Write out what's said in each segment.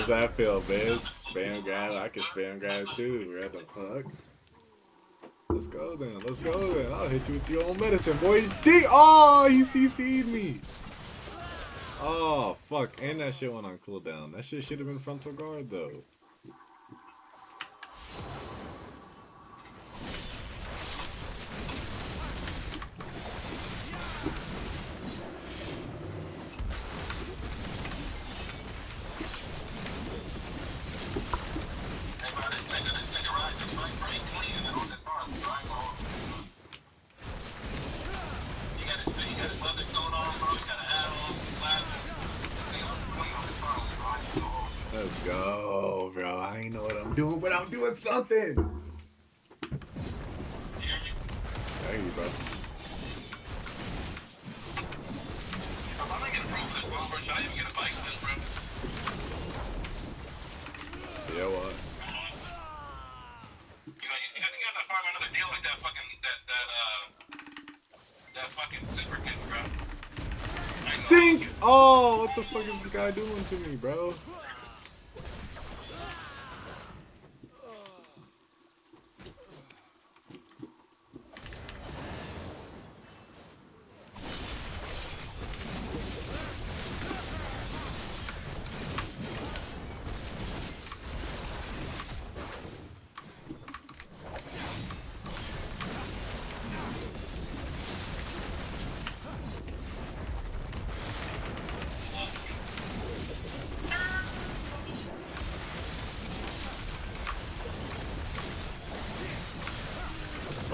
How's that feel, bitch? Spam grab. I can spam grab too. What the fuck? Let's go then. Let's go then. I'll hit you with your own medicine, boy. Oh, he CC'd me. Oh, fuck. And that shit went on cooldown. That shit should have been frontal guard, though. Let's go, bro. I ain't know what I'm doing, but I'm doing something. There you go. Yeah, what? You got to find another deal like that fucking super kid, bro. Think! Oh, what the fuck is this guy doing to me, bro?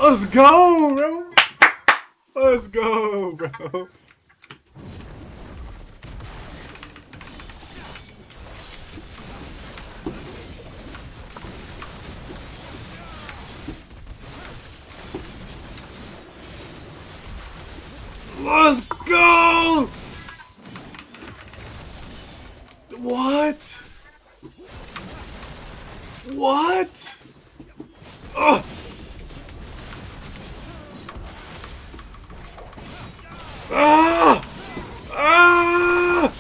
Let's go, bro. Let's go, bro. Let's go. What? What? Ugh. Ah! Ah!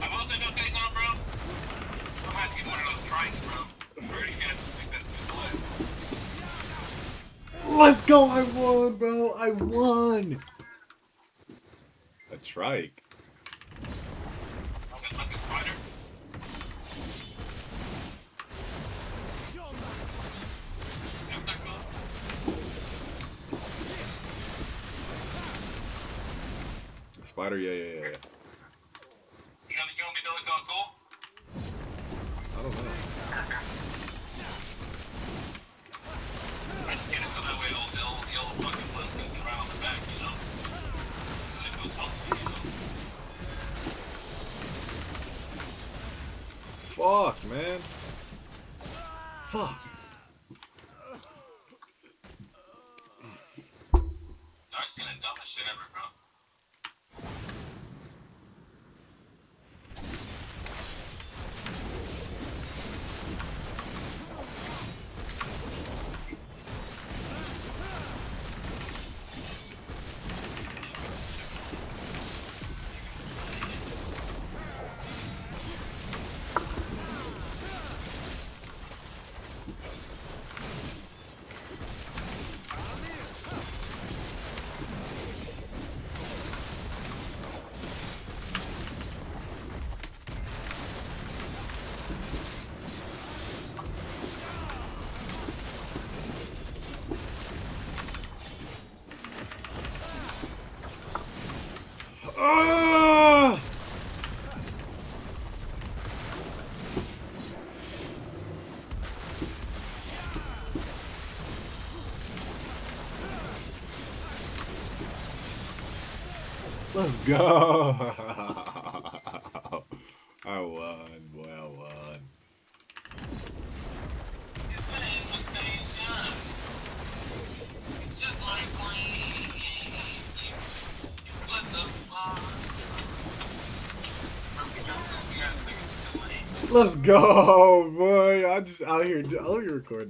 I've also got things on, bro. I'm gonna have to get one of those trikes, bro. I already got expensive play. Let's go! I won, bro! I won! A trike. Like a spider. Spider, yeah. You want me to look all cool? I don't know. I just get it so that way the old fucking list can get right on the back, you know? And it goes helpful, you know? Fuck, man. Fuck. I've seen the dumbest shit ever, bro. Ah! Let's go! I won, boy, I won. Let's go, boy. I'm just out here recording.